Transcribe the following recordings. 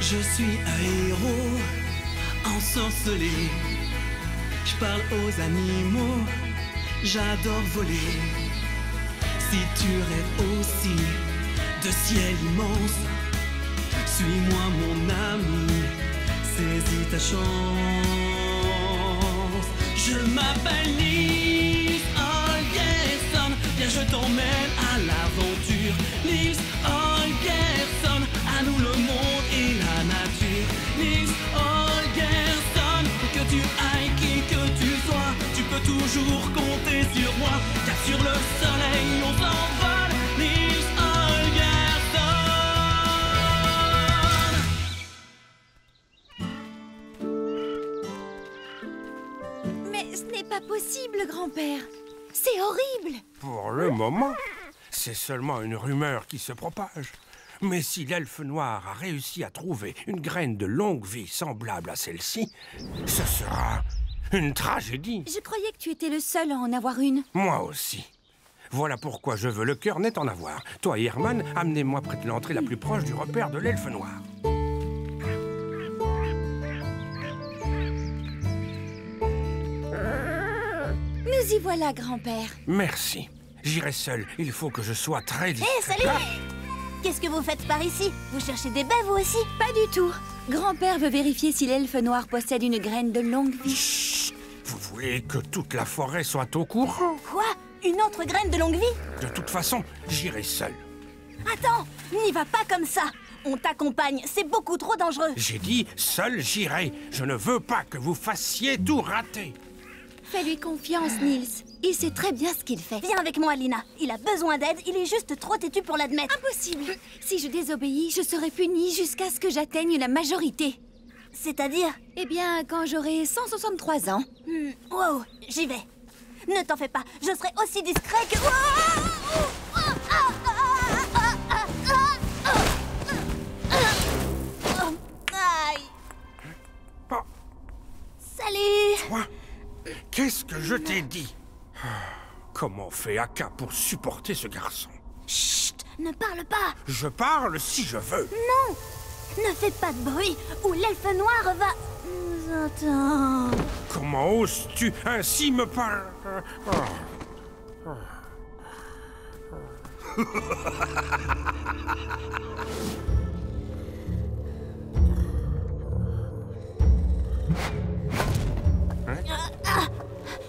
Je suis un héros ensorcelé. Je parle aux animaux, j'adore voler. Si tu rêves aussi de ciel immense, suis-moi mon ami, saisis ta chance. Je m'appelle Nils Holgersson, viens je t'emmène à l'aventure. Nils Holgersson, à nous le monde et la nature. Nils Holgersson, que tu ailles, qui que tu sois, tu peux toujours compter sur moi, car sur le soleil on s'envole. Nils Holgersson. Mais ce n'est pas possible, grand-père. C'est horrible. Pour le moment, c'est seulement une rumeur qui se propage. Mais si l'elfe noir a réussi à trouver une graine de longue vie semblable à celle-ci, ce sera une tragédie. Je croyais que tu étais le seul à en avoir une. Moi aussi. Voilà pourquoi je veux le cœur net en avoir. Toi et Herman, amenez-moi près de l'entrée la plus proche du repère de l'elfe noir. Nous y voilà, grand-père. Merci. J'irai seul. Il faut que je sois très discret. Hé, salut! Qu'est-ce que vous faites par ici? Vous cherchez des baies, vous aussi? Pas du tout. Grand-père veut vérifier si l'elfe noir possède une graine de longue vie. Chut! Vous voulez que toute la forêt soit au courant? Quoi? Une autre graine de longue vie? De toute façon, j'irai seul. Attends! N'y va pas comme ça! On t'accompagne, c'est beaucoup trop dangereux! J'ai dit seul j'irai. Je ne veux pas que vous fassiez tout rater. Fais-lui confiance, Nils. Il sait très bien ce qu'il fait. Viens avec moi, Lina. Il a besoin d'aide, il est juste trop têtu pour l'admettre. Impossible. Si je désobéis, je serai punie jusqu'à ce que j'atteigne la majorité. C'est-à-dire? Eh bien, quand j'aurai 163 ans. Wow, j'y vais. Ne t'en fais pas, je serai aussi discret que... Aïe. Oh, Salut. toi, qu'est-ce que je t'ai dit? Comment fait Aka pour supporter ce garçon? Chut, ne parle pas. Je parle si je veux. Non, ne fais pas de bruit ou l'elfe noir va nous entendre. Comment oses-tu ainsi me parler?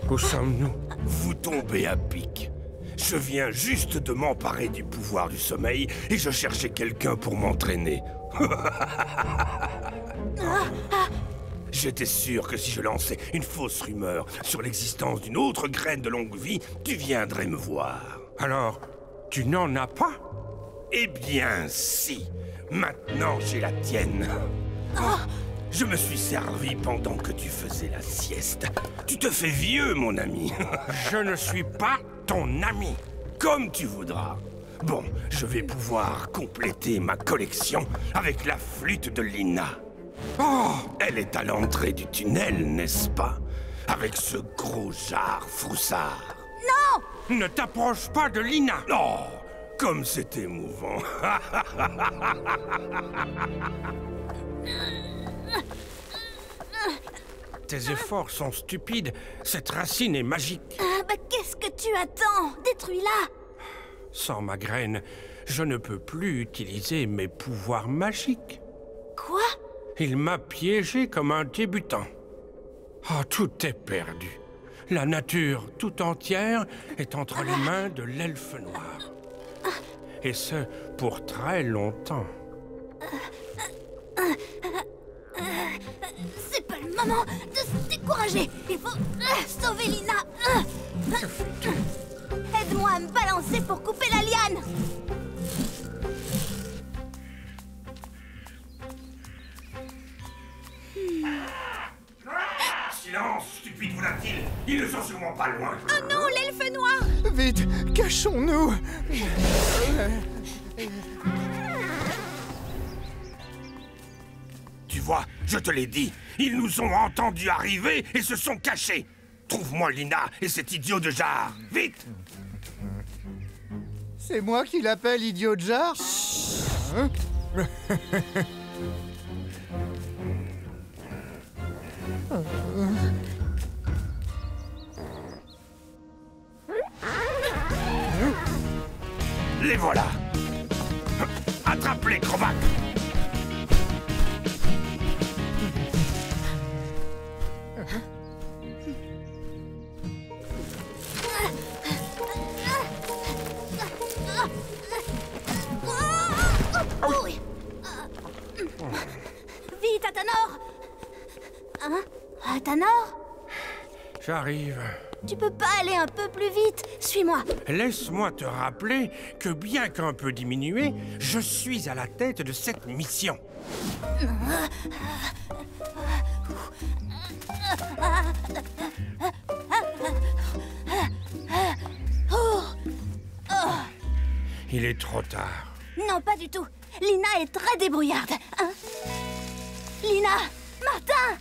Où sommes-nous? Vous tombez à pic. Je viens juste de m'emparer du pouvoir du sommeil et je cherchais quelqu'un pour m'entraîner. J'étais sûr que si je lançais une fausse rumeur sur l'existence d'une autre graine de longue vie, tu viendrais me voir. Alors, tu n'en as pas? Eh bien, si. Maintenant, j'ai la tienne. Je me suis servi pendant que tu faisais la sieste. Tu te fais vieux, mon ami. Je ne suis pas ton ami. Comme tu voudras. Bon, je vais pouvoir compléter ma collection avec la flûte de Lina. Oh, elle est à l'entrée du tunnel, n'est-ce pas? Avec ce gros jar froussard. Non! Ne t'approche pas de Lina. Oh, comme c'est émouvant. Tes efforts sont stupides. Cette racine est magique. Bah qu'est-ce que tu attends? Détruis-la! Sans ma graine, je ne peux plus utiliser mes pouvoirs magiques. Quoi? Il m'a piégé comme un débutant. Oh, tout est perdu. La nature tout entière est entre les mains de l'elfe noir. Et ce, pour très longtemps. C'est pas le moment de se décourager. Il faut sauver Lina. Aide-moi à me balancer pour couper la liane. Silence, stupide volatile. Ils ne sont sûrement pas loin. Oh non, l'elfe noir! Vite, cachons-nous! Tu vois, je te l'ai dit. Ils nous ont entendus arriver et se sont cachés. Trouve-moi Lina et cet idiot de Jar. Vite! C'est moi qui l'appelle idiot de Jar? Hein? Les voilà. Attrape-les, Crobac. Vite, Athanor! Hein? Athanor? J'arrive. Tu peux pas aller un peu plus vite? Suis-moi. Laisse-moi te rappeler que bien qu'un peu diminué, je suis à la tête de cette mission. Il est trop tard. Non, pas du tout. Lina est très débrouillarde. Hein? Lina! Martin!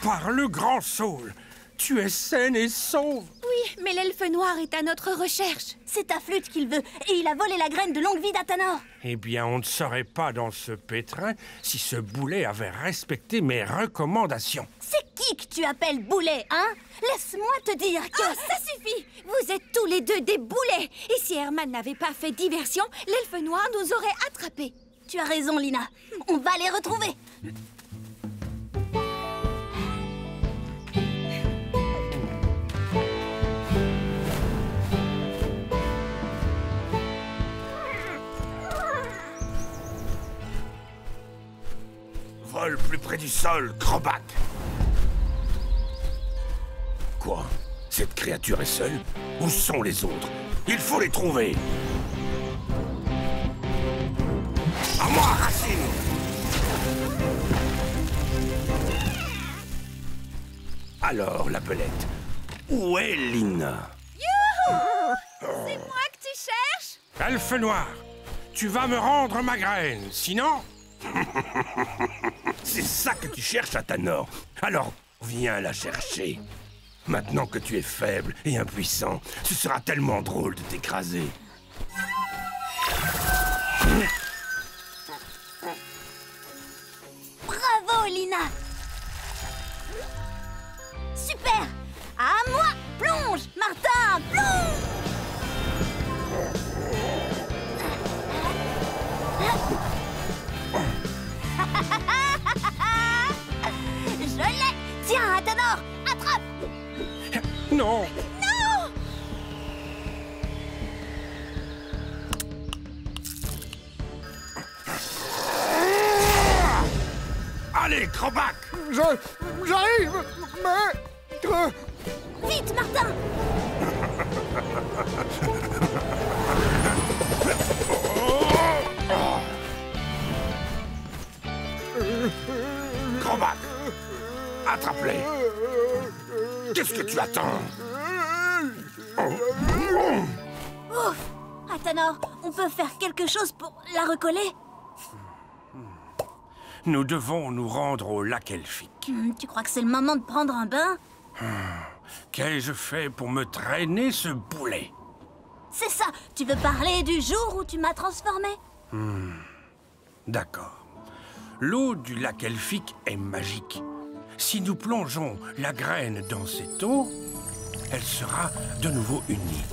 Par le grand Saul, tu es saine et sauve. Oui, mais l'elfe noir est à notre recherche. C'est ta flûte qu'il veut, et il a volé la graine de longue vie d'Athanor. Eh bien, on ne serait pas dans ce pétrin si ce boulet avait respecté mes recommandations. C'est qui que tu appelles boulet, hein? Laisse-moi te dire que... Oh, ça suffit! Vous êtes tous les deux des boulets! Et si Herman n'avait pas fait diversion, l'elfe noir nous aurait attrapés. Tu as raison, Lina. On va les retrouver. Vole plus près du sol, Crobac. Quoi? Cette créature est seule? Où sont les autres? Il faut les trouver. À moi, Racine! Alors, la belette, où est Lina? C'est moi que tu cherches? Elfe noir, tu vas me rendre ma graine, sinon... C'est ça que tu cherches, Athanor. Alors, viens la chercher. Maintenant que tu es faible et impuissant, ce sera tellement drôle de t'écraser. Bravo, Lina. Super. À moi. Plonge, Martin, plonge. Je l'ai. Tiens, Athanor, attrape. Non! Non. Allez, Crobac! J'arrive, maître. Vite, Martin. Crobac! Attrape-les! Qu'est-ce que tu attends? Ouf. Athanor, on peut faire quelque chose pour la recoller? Nous devons nous rendre au lac elfique. Tu crois que c'est le moment de prendre un bain? Qu'ai-je fait pour me traîner ce boulet? C'est ça. Tu veux parler du jour où tu m'as transformé? D'accord. L'eau du lac elfique est magique. Si nous plongeons la graine dans cette eau, elle sera de nouveau unie.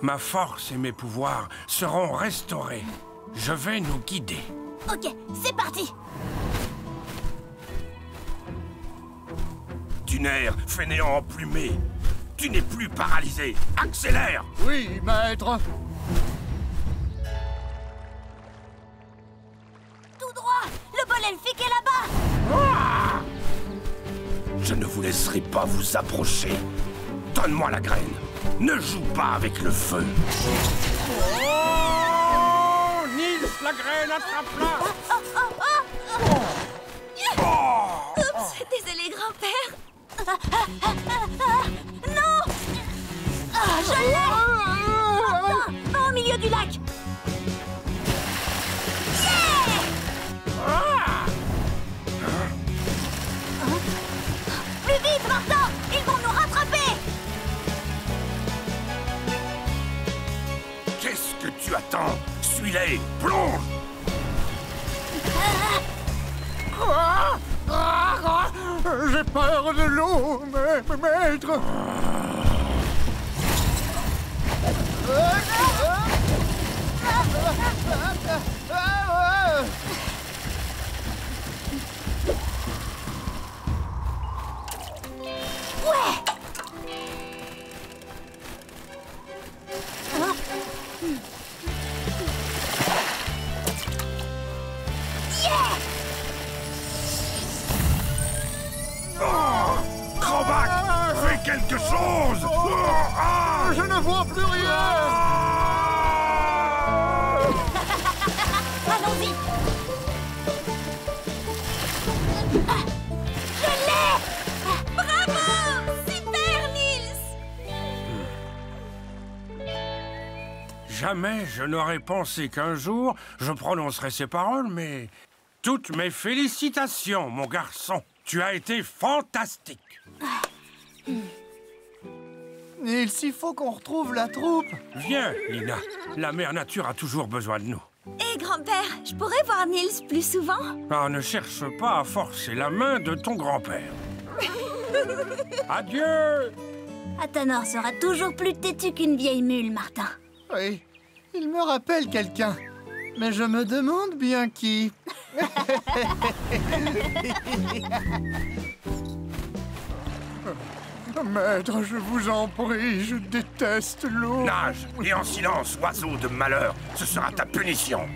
Ma force et mes pouvoirs seront restaurés. Je vais nous guider. Ok, c'est parti. Tuner, fainéant emplumé, tu n'es plus paralysé. Accélère! Oui, maître. Tout droit. Le bol elfique est là-bas. Je ne vous laisserai pas vous approcher. Donne-moi la graine. Ne joue pas avec le feu. Oh! Nils, la graine, attrape-la! Oups, désolé, grand-père. Non. Ah, je l'ai. Martin, au milieu du lac. Plus vite, Martin. Ils vont nous rattraper. Qu'est-ce que tu attends? Suis-les! Plonge! J'ai peur de l'eau, maître. Crobac, fais quelque chose! Je ne vois plus rien. Allons-y. Je l'ai. Bravo! Super, Nils! Jamais je n'aurais pensé qu'un jour je prononcerais ces paroles, mais toutes mes félicitations, mon garçon. Tu as été fantastique. Nils, il faut qu'on retrouve la troupe. Viens, Lina. La mère nature a toujours besoin de nous. Et grand-père, je pourrais voir Nils plus souvent? Ah, ne cherche pas à forcer la main de ton grand-père. Adieu! Athanor sera toujours plus têtu qu'une vieille mule, Martin. Oui, il me rappelle quelqu'un. Mais je me demande bien qui. Maître, je vous en prie, je déteste l'eau. Nage, et en silence, oiseau de malheur. Ce sera ta punition.